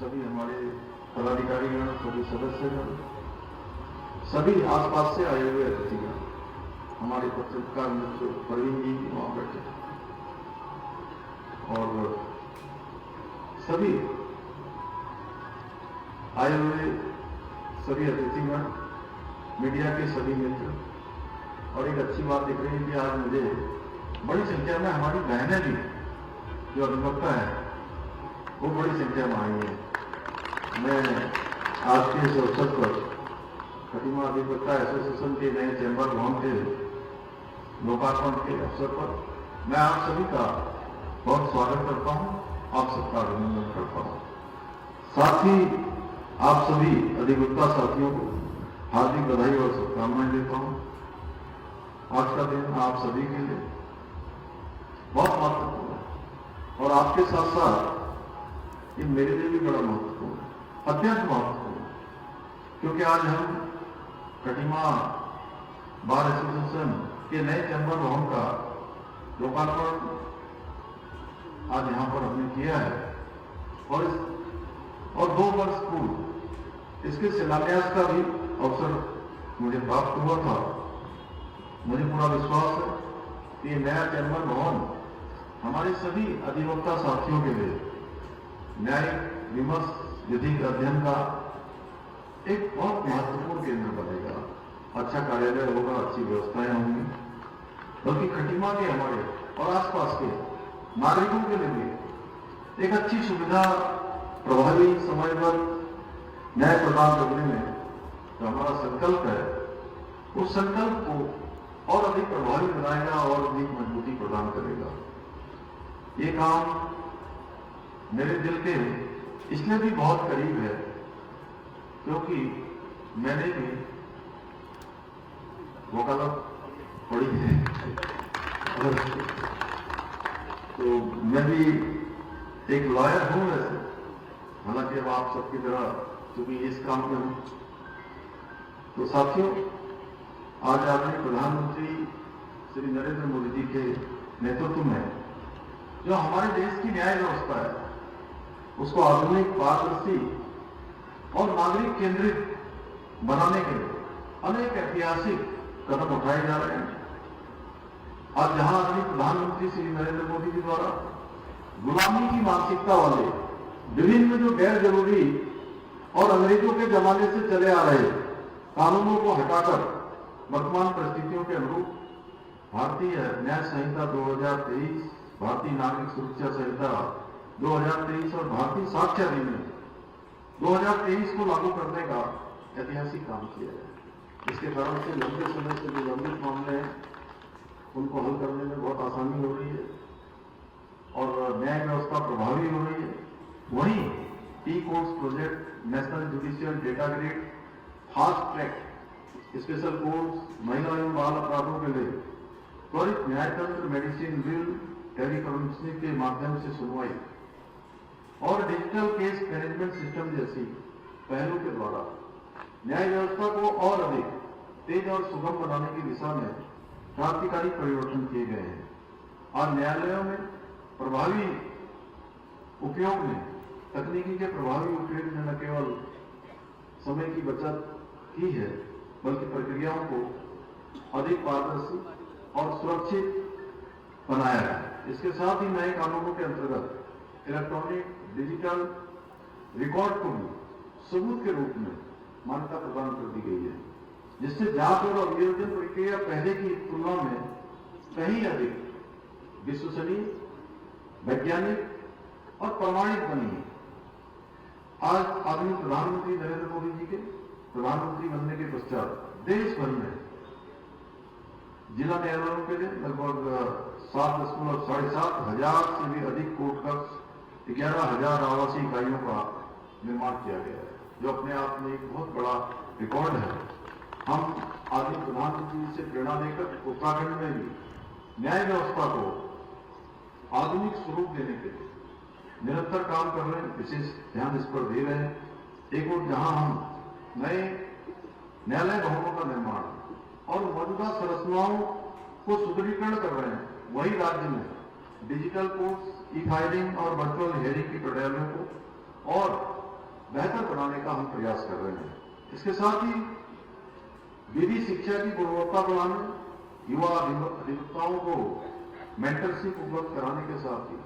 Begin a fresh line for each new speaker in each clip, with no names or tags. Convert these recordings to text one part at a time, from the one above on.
सभी हमारे पदाधिकारीगण, सभी सदस्यगण, सभी आसपास से आए हुए अतिथिगण, हमारे पत्रकार मित्र प्रवीण जी वहां बैठे और सभी आए हुए सभी अतिथिगण, मीडिया के सभी मित्र। और एक अच्छी बात दिख रही है कि आज मुझे बड़ी संख्या में हमारी बहनें भी जो अधिवक्ता है वो बड़ी संख्या में आई है। मैं आज के इस अवसर पर खटीमा अधिवक्ता एसोसिएशन के नए चैम्बर भवन के लोकार्पण के अवसर पर मैं आप सभी का बहुत स्वागत करता हूं, आप सबका अभिनंदन करता हूं। साथ ही आप सभी अधिवक्ता साथियों को हार्दिक बधाई और शुभकामनाएं देता हूं। आज का दिन आप सभी के लिए बहुत महत्वपूर्ण है और आपके साथ साथ ये मेरे लिए भी बड़ा महत्वपूर्ण है, अत्यंत महत्वपूर्ण, क्योंकि आज हम खटीमा बार एसोसिएशन के नए चैम्बर भवन का लोकार्पण आज यहां पर हमने किया है और 2 वर्ष पूर्व इसके शिलान्यास का भी अवसर मुझे प्राप्त हुआ था। मुझे पूरा विश्वास है कि ये नया चैम्बर भवन हमारे सभी अधिवक्ता साथियों के लिए न्यायिक विमर्श, विधिक अध्ययन का एक बहुत महत्वपूर्ण केंद्र बनेगा। अच्छा कार्यालय होगा, अच्छी व्यवस्थाएं होंगी, बल्कि खटीमा के हमारे और आसपास के नागरिकों के लिए भी एक अच्छी सुविधा, प्रभावी समयबद्ध न्याय प्रदान करने में जो हमारा संकल्प है, उस संकल्प को और अधिक प्रभावी बनाएगा और अधिक मजबूती प्रदान करेगा। ये काम मेरे दिल के इसलिए भी बहुत करीब है क्योंकि मैंने भी वकालत पढ़ी है और तो मैं भी एक लॉयर हूं वैसे, हालांकि अब आप सबकी तरह क्योंकि इस काम में हूं। तो साथियों, आज आदरणीय प्रधानमंत्री श्री नरेंद्र मोदी जी के नेतृत्व में जो हमारे देश की न्याय व्यवस्था है उसको आधुनिक, पारदर्शी और नागरिक केंद्रित बनाने के लिए अनेक ऐतिहासिक कदम उठाए जा रहे हैं। आज जहां आदरणीय प्रधानमंत्री श्री नरेंद्र मोदी जी द्वारा गुलामी की मानसिकता वाले विभिन्न जो गैर जरूरी और अंग्रेजों के जमाने से चले आ रहे कानूनों को हटाकर वर्तमान परिस्थितियों के अनुरूप भारतीय न्याय संहिता 2023, भारतीय नागरिक सुरक्षा संहिता 2023 और भारतीय साक्ष्य अधिनियम 2023 को लागू करने का ऐतिहासिक काम किया है। इसके कारण से लंबे समय से जो लंबित मामले हैं उनको हल करने में बहुत आसानी हो रही है और न्याय व्यवस्था प्रभावी हो रही है। वहीं e courts project, national judicial data grid, fast track special courts, महिला एवं बाल अपराधों के लिए त्वरित न्यायतंत्र, मेडिसिन बिल, टेलीकॉन्फ्रेंसिंग के माध्यम से सुनवाई और डिजिटल केस मैनेजमेंट सिस्टम जैसी पहलों के द्वारा न्याय व्यवस्था को और अधिक तेज और सुगम बनाने की दिशा में क्रांतिकारी परिवर्तन किए गए हैं। और न्यायालयों में प्रभावी उपयोग में तकनीकी के प्रभावी उपयोग ने न केवल समय की बचत की है बल्कि प्रक्रियाओं को अधिक पारदर्शी और सुरक्षित बनाया है। इसके साथ ही नए कानूनों के अंतर्गत इलेक्ट्रॉनिक डिजिटल रिकॉर्ड को भी सबूत के रूप में मान्यता प्रदान कर दी गई है, जिससे जांच और अभियोजन प्रक्रिया पहले की तुलना में कहीं अधिक विश्वसनीय, वैज्ञानिक और प्रमाणिक बनी है। आज आदरणीय प्रधानमंत्री नरेंद्र मोदी जी के प्रधानमंत्री बनने के पश्चात देश भर में जिला न्यायालयों के लिए लगभग 7.7 हजार से भी अधिक कोर्ट कक्ष, 11,000 आवासीय इकाइयों का निर्माण किया गया है, जो अपने आप में एक बहुत बड़ा रिकॉर्ड है। हम आदरणीय प्रधानमंत्री जी से प्रेरणा लेकर उत्तराखंड में भी न्याय व्यवस्था को आधुनिक स्वरूप देने के लिए निरंतर काम कर रहे हैं, विशेष ध्यान इस पर दे रहे हैं। एक और जहां हम नए न्यायालय भवनों का निर्माण और मौजूदा संरचनाओं को सुदृढ़ीकरण कर रहे हैं, वही राज्य में डिजिटल कोर्ट्स, ई फाइलिंग और वर्चुअल हियरिंग की प्रणालियों को और बनाने का हम प्रयास कर रहे हैं। इसके साथ ही विधि शिक्षा की गुणवत्ता बढ़ाने, युवा अधिवक्ताओं को मेंटरशिप उपलब्ध कराने के साथ ही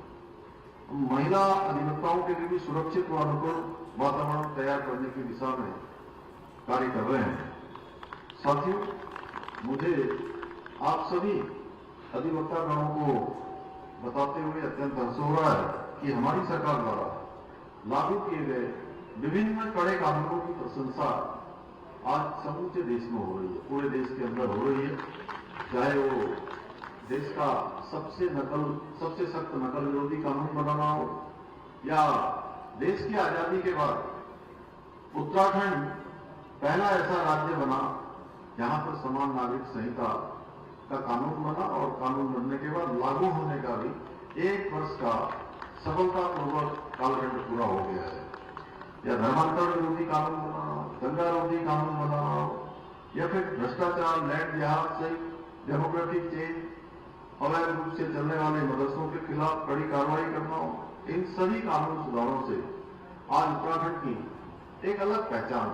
महिला अधिवक्ताओं के लिए भी सुरक्षित व अनुकूल वातावरण तैयार करने की दिशा में कार्य कर रहे हैं। साथियों, मुझे आप सभी अधिवक्तागणों को बताते हुए अत्यंत हर्ष हो रहा है कि हमारी सरकार द्वारा लागू किए गए विभिन्न कड़े कानूनों की प्रशंसा आज समूचे देश में हो रही है, पूरे देश के अंदर हो रही है। चाहे वो देश का सबसे सख्त नकल विरोधी कानून बनाना हो, या देश की आजादी के बाद उत्तराखंड पहला ऐसा राज्य बना जहां पर समान नागरिक संहिता का कानून बना, और कानून बनने के बाद लागू होने का भी 1 वर्ष का सफलतापूर्वक कालखंड पूरा हो गया है। या धर्मांतरण विरोधी कानून बनाना, दंगा विरोधी कानून बनाना, या फिर भ्रष्टाचार, लैंड जिहाद सहित डेमोक्रेटिक चेंज, अवैध रूप से चलने वाले मदरसों के खिलाफ कड़ी कार्रवाई करना हो, इन सभी कानून सुधारों से आज उत्तराखंड की एक अलग पहचान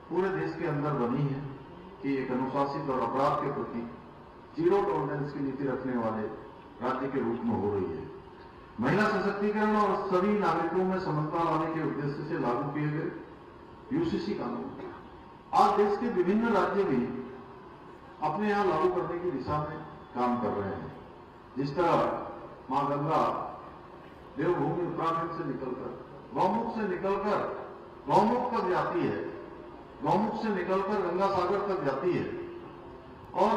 पूरे देश के अंदर बनी है कि एक अनुशासित और अपराध के प्रति जीरो टॉलरेंस की नीति रखने वाले राज्य के रूप में हो रही है। महिला सशक्तिकरण और सभी नागरिकों में समानता लाने के उद्देश्य से लागू किए गए यूसीसी कानून आज देश के विभिन्न राज्य भी अपने यहां लागू करने की दिशा में काम कर रहे हैं। जिस तरह मां गंगा देवभूमि उत्तराखंड से निकलकर गौमुख तक जाती है, गौमुख से निकलकर गंगा सागर तक जाती है और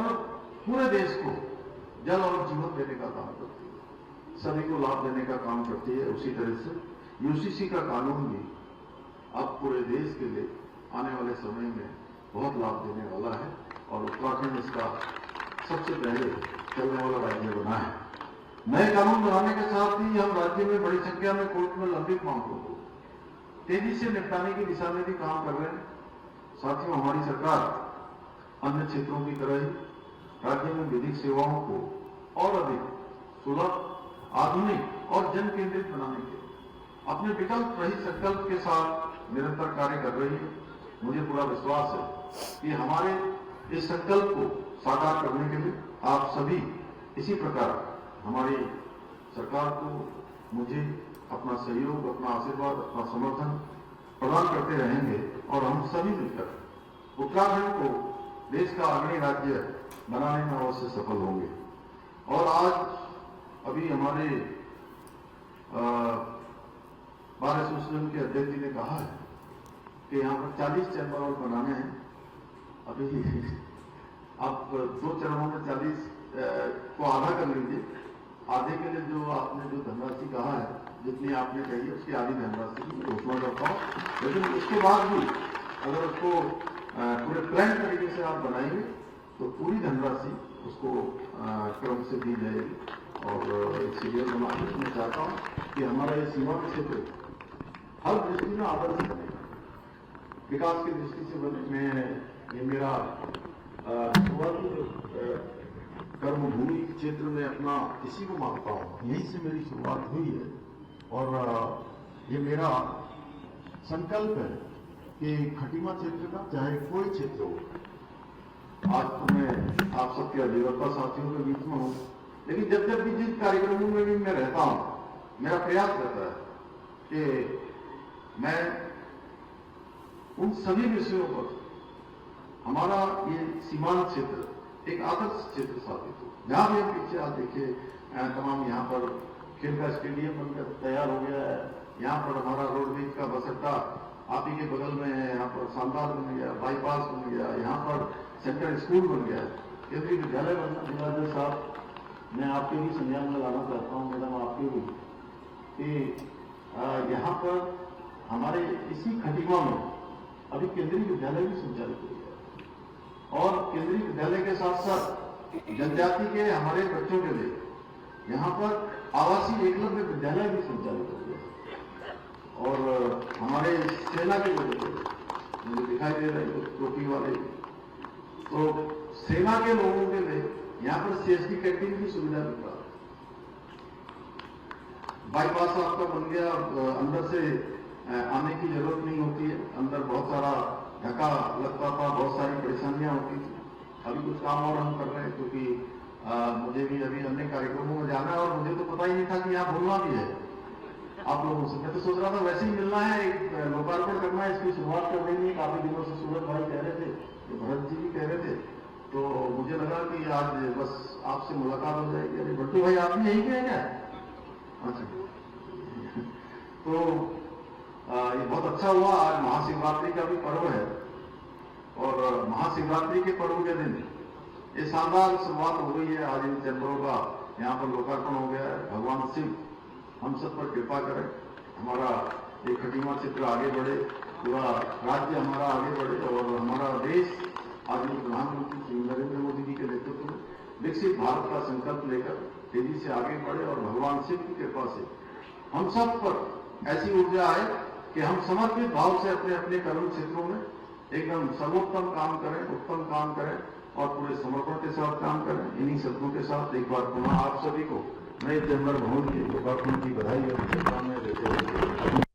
पूरे देश को जल और जीवन देने का काम करती है, सभी को लाभ देने का काम करती है। उसी तरह से यूसीसी का कानून भी अब पूरे देश के लिए आने वाले समय में बहुत लाभ देने वाला है, और उत्तराखंड इसका सबसे पहले चलने वाला राज्य बना है। नए कानून बनाने के साथ ही हम राज्य में बड़ी संख्या में कोर्ट में लंबित मामलों को तेजी से निपटाने की दिशा में भी काम कर रहे हैं। साथियों, हमारी सरकार अन्य क्षेत्रों की तरह ही राज्य में विधिक सेवाओं को और अधिक सुलभ, आधुनिक और जन केंद्रित बनाने के अपने विकल्प रहित संकल्प के साथ निरंतर कार्य कर रही है। मुझे पूरा विश्वास है कि हमारे इस संकल्प को साकार करने के लिए आप सभी इसी प्रकार हमारी सरकार को, मुझे अपना सहयोग, अपना आशीर्वाद, अपना समर्थन प्रदान करते रहेंगे, और हम सभी मिलकर उत्तराखंड को देश का अग्रणी राज्य बनाने में अवश्य सफल होंगे। और आज अभी हमारे बार एसोसिएशन के अध्यक्ष जी ने कहा है कि यहाँ पर 40 चैम्बर और बनाने हैं। अभी आप 2 चरणों में 40 को आधा कर लीजिए। आधे के लिए जो आपने जो धनराशि कहा है, जितनी आपने कही है उसकी आधी धनराशि की घोषणा करता हूँ। लेकिन उसके बाद भी अगर उसको पूरे प्लान तरीके से आप बनाएंगे तो पूरी धनराशि उसको क्रम से दी जाएगी। और एक सीरियल बना के मैं चाहता हूँ कि हमारा ये सीमा क्षेत्र हर दृष्टि में आदर्श बनेगा, विकास की दृष्टि से बने। ये मेरा कर्मभूमि क्षेत्र में अपना इसी को मानता हूँ, यहीं से मेरी शुरुआत हुई है, और ये मेरा संकल्प है कि खटीमा क्षेत्र का चाहे कोई क्षेत्र हो, आज तो मैं आप सबके अधिवक्ता साथियों के बीच में हूँ, लेकिन जब भी जिस कार्यक्रमों में भी मैं रहता हूँ, मेरा प्रयास रहता है कि मैं उन सभी विषयों पर हमारा ये सीमांत क्षेत्र एक आदर्श क्षेत्र साबित हो। जहां भी हम पीछे आप देखिए, तमाम यहाँ पर खेल का स्टेडियम बनकर तैयार हो गया है, यहाँ पर हमारा रोडवेज का बस अड्डा आप ही के बगल में है, यहाँ पर शानदार बन गया, बाईपास बन गया, यहाँ पर सेंट्रल स्कूल बन गया, केंद्रीय विद्यालय बनना। साहब, मैं आपके भी संज्ञान में लाना चाहता हूँ, मैडम आपके भी, कि यहाँ पर हमारे इसी खटीमा में अभी केंद्रीय विद्यालय भी संचालित हो गया, और केंद्रीय विद्यालय के साथ साथ जनजाति के हमारे बच्चों के लिए यहाँ पर आवासीय एकलव्य विद्यालय भी संचालित हो गया। और हमारे सेना के लोगों को मुझे दिखाई दे रहे हैं टोपी वाले, तो सेना के लोगों के लिए यहाँ पर सीएसडी कैंटीन की सुविधा मिल रहा है। बाईपास आपका बन गया, अंदर से आने की जरूरत नहीं होती है। अंदर बहुत सारा धक्का लगता था, बहुत सारी परेशानियां होती थी। अभी कुछ काम और हम कर रहे हैं, क्योंकि मुझे भी अभी अन्य कार्यक्रमों में जाना है और मुझे तो पता ही नहीं था कि यहाँ बोलना भी है आप लोगों से। मैं तो सोच रहा था वैसे ही मिलना है, एक लोकार्पण करना है, इसकी शुरुआत कर देनी है। काफी दिनों से सूरज भाई कह रहे थे, भरत जी भी कह रहे थे, तो मुझे लगा कि आज बस आपसे मुलाकात हो जाएगी। अरे बट्टू भाई आप भी यही कहे क्या? अच्छा तो ये बहुत अच्छा हुआ। आज महाशिवरात्रि का भी पर्व है और महाशिवरात्रि के पर्व के दिन ये शानदार शुरुआत हो गई है। आज इन चैम्बरों का यहाँ पर लोकार्पण हो गया है। भगवान शिव हम सब पर कृपा करें, हमारा ये खटीमा क्षेत्र आगे बढ़े, पूरा राज्य हमारा आगे बढ़े और हमारा देश आज प्रधानमंत्री श्री नरेंद्र मोदी जी के नेतृत्व में विकसित भारत का संकल्प लेकर तेजी से आगे बढ़े और भगवान शिव की कृपा से हम सब पर ऐसी ऊर्जा आए कि हम समर्पित भाव से अपने अपने कर्म क्षेत्रों में एकदम सर्वोत्तम काम करें, उत्तम काम करें और पूरे समर्पण के साथ काम करें। इन्हीं शब्दों के साथ एक बार पुनः आप सभी को नए चैम्बर भवन के लोकार्पण की बधाई और शुभकामनाएं देते हुए